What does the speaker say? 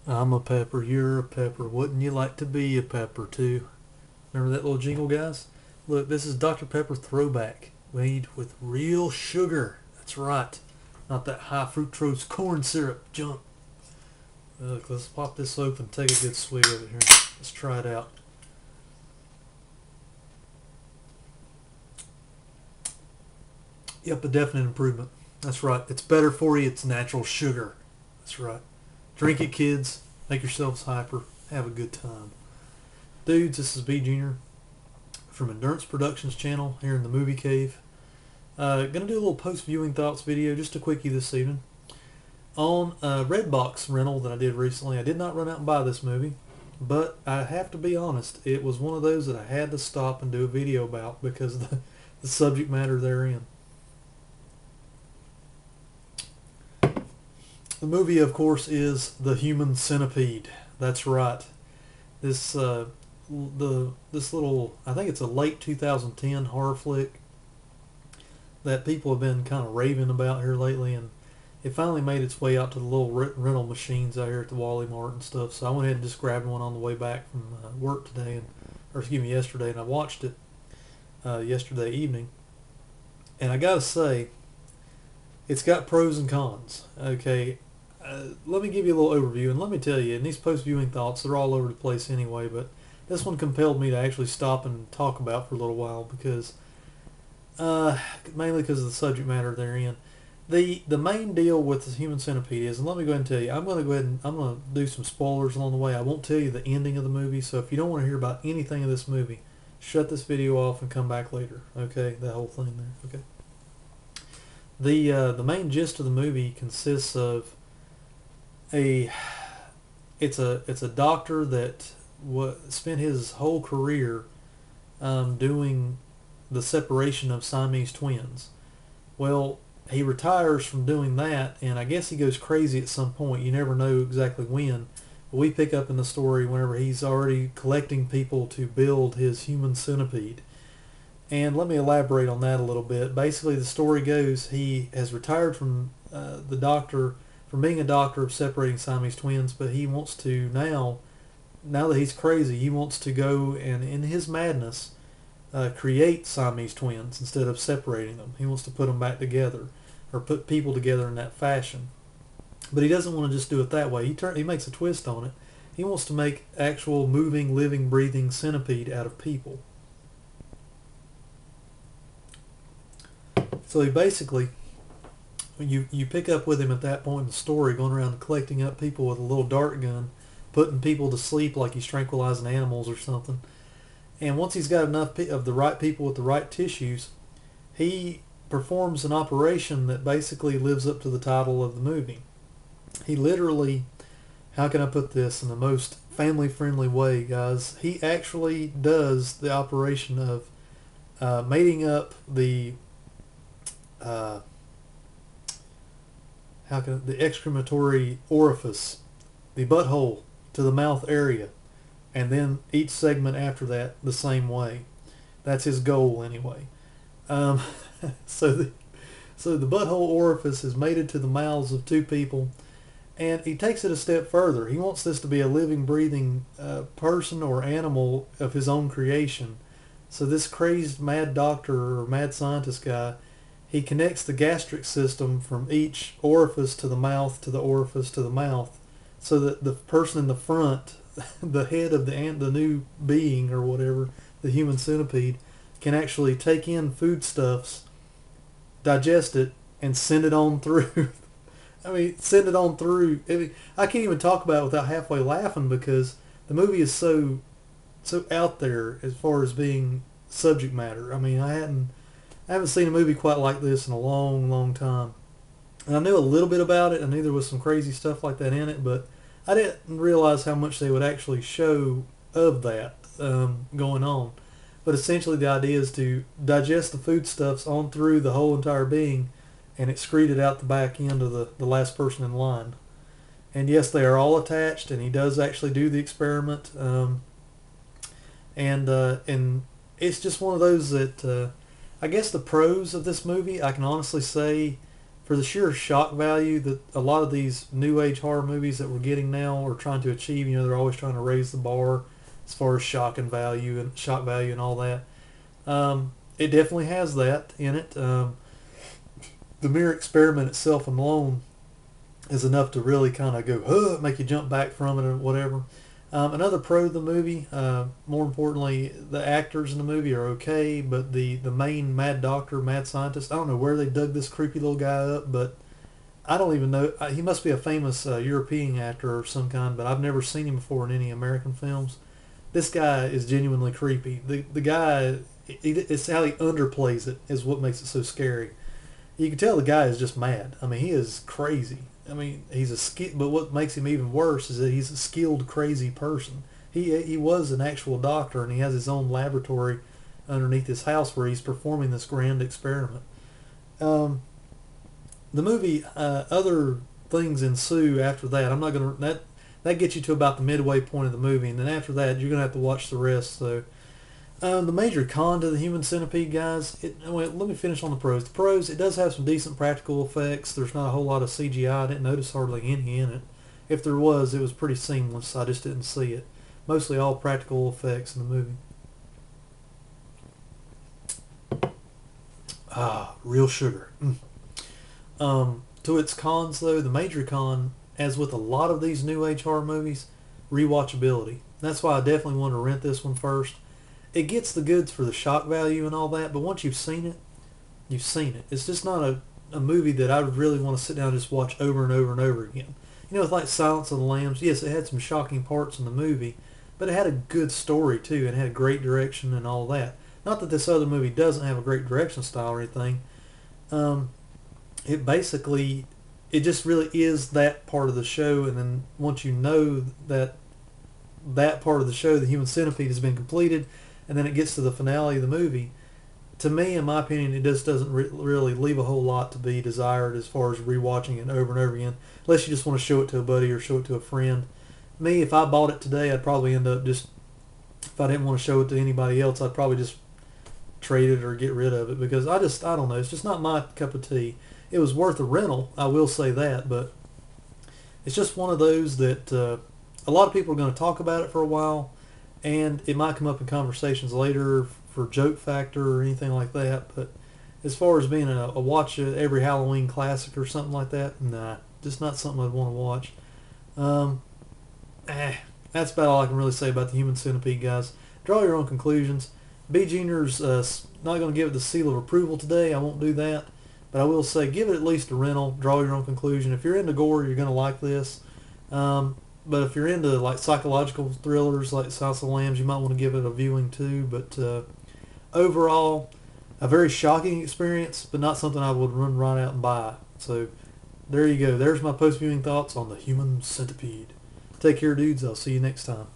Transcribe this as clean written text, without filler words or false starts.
I'm a pepper, you're a pepper. Wouldn't you like to be a pepper too? Remember that little jingle, guys? Look, this is Dr. Pepper Throwback, made with real sugar. That's right. Not that high fructose corn syrup junk. Look, let's pop this open, take a good swig of it here. Let's try it out. Yep, a definite improvement. That's right. It's better for you. It's natural sugar. That's right. Drink it, kids. Make yourselves hyper. Have a good time. Dudes, this is B Junior from Endurance Productions channel here in the Movie Cave. Gonna do a little post-viewing thoughts video, just a quickie this evening. On a Redbox rental that I did recently, I did not run out and buy this movie, but I have to be honest, it was one of those that I had to stop and do a video about because of the subject matter therein. The movie, of course, is The Human Centipede. That's right. This this little, I think it's a late 2010 horror flick that people have been kind of raving about here lately, and it finally made its way out to the little rental machines out here at the Wally Mart and stuff. So I went ahead and just grabbed one on the way back from work today, yesterday, and I watched it yesterday evening. And I gotta say, it's got pros and cons. Okay, let me give you a little overview, and let me tell you, and these post-viewing thoughts, they're all over the place anyway, but this one compelled me to actually stop and talk about for a little while because, mainly because of the subject matter therein. The main deal with the Human Centipede is, and let me go ahead and tell you, I'm going to go ahead and I'm going to do some spoilers along the way. I won't tell you the ending of the movie, so if you don't want to hear about anything of this movie, shut this video off and come back later. Okay, that whole thing there. Okay. The main gist of the movie consists of it's a doctor that spent his whole career doing the separation of Siamese twins. Well, he retires from doing that, and I guess he goes crazy at some point. You never know exactly when. But we pick up in the story whenever he's already collecting people to build his human centipede. And let me elaborate on that a little bit. Basically, the story goes he has retired from from being a doctor of separating Siamese twins, but he wants to now that he's crazy, he wants to go and, in his madness, create Siamese twins instead of separating them. He wants to put them back together, or put people together in that fashion. But he doesn't want to just do it that way. He makes a twist on it. He wants to make actual moving, living, breathing centipede out of people. So he basically, you pick up with him at that point in the story, going around collecting up people with a little dart gun, putting people to sleep like he's tranquilizing animals or something. And once he's got enough of the right people with the right tissues, he performs an operation that basically lives up to the title of the movie. He literally, how can I put this in the most family-friendly way, guys? He actually does the operation of mating up the the excrematory orifice, the butthole, to the mouth area, and then each segment after that the same way. That's his goal anyway. So the butthole orifice is mated to the mouths of two people, and he takes it a step further. He wants this to be a living, breathing person or animal of his own creation. So this crazed mad doctor or mad scientist guy, he connects the gastric system from each orifice to the mouth to the orifice to the mouth, so that the person in the front, the head of the new being or whatever, the human centipede, can actually take in foodstuffs, digest it, and send it on through. I mean, send it on through. I can't even talk about it without halfway laughing because the movie is so out there as far as being subject matter. I mean, I haven't seen a movie quite like this in a long, long time. And I knew a little bit about it. I knew there was some crazy stuff like that in it, but I didn't realize how much they would actually show of that going on. But essentially the idea is to digest the foodstuffs on through the whole entire being and excrete it out the back end of the last person in line. And yes, they are all attached, and he does actually do the experiment. And it's just one of those that I guess the pros of this movie, I can honestly say, for the sheer shock value that a lot of these new age horror movies that we're getting now are trying to achieve. You know, they're always trying to raise the bar as far as shock value and all that. It definitely has that in it. The mere experiment itself alone is enough to really kind of go, huh, make you jump back from it or whatever. Another pro of the movie, more importantly, the actors in the movie are okay, but the main mad doctor, mad scientist, I don't know where they dug this creepy little guy up, but I don't even know. He must be a famous European actor of some kind, but I've never seen him before in any American films. This guy is genuinely creepy. The guy, it's how he underplays it is what makes it so scary. You can tell the guy is just mad. I mean, he is crazy. I mean, but what makes him even worse is that he's a skilled, crazy person. He was an actual doctor, and he has his own laboratory underneath his house where he's performing this grand experiment. The movie, other things ensue after that. I'm not gonna that gets you to about the midway point of the movie, and then after that, you're gonna have to watch the rest. So. The major con to the Human Centipede, guys, well, let me finish on the pros. The pros, it does have some decent practical effects. There's not a whole lot of CGI. I didn't notice hardly any in it. If there was, it was pretty seamless. I just didn't see it. Mostly all practical effects in the movie. Real sugar. To its cons, though, the major con, as with a lot of these new age horror movies, rewatchability. That's why I definitely want to rent this one first. It gets the goods for the shock value and all that, but once you've seen it, you've seen it. It's just not a movie that I would really want to sit down and just watch over and over and over again. You know, it's like Silence of the Lambs. Yes, it had some shocking parts in the movie, but it had a good story too, and had a great direction and all that. Not that this other movie doesn't have a great direction style or anything. It just really is that part of the show, and then once you know that part of the show, the Human Centipede, has been completed, and then it gets to the finale of the movie, to me, in my opinion, it just doesn't really leave a whole lot to be desired as far as rewatching it over and over again, unless you just want to show it to a buddy or show it to a friend. Me, if I bought it today, I'd probably end up just, if I didn't want to show it to anybody else, I'd probably just trade it or get rid of it, because I don't know, it's just not my cup of tea. It was worth a rental, I will say that, but it's just one of those that a lot of people are going to talk about it for a while, and it might come up in conversations later for joke factor or anything like that. But as far as being a watch every Halloween classic or something like that, nah, just not something I'd want to watch. That's about all I can really say about the Human Centipede, guys. Draw your own conclusions. B. Junior's not going to give it the seal of approval today. I won't do that. But I will say, give it at least a rental. Draw your own conclusion. If you're into gore, you're going to like this. But if you're into like psychological thrillers like Silence of the Lambs, you might want to give it a viewing too. But overall, a very shocking experience, but not something I would run right out and buy. So there you go. There's my post-viewing thoughts on the Human Centipede. Take care, dudes. I'll see you next time.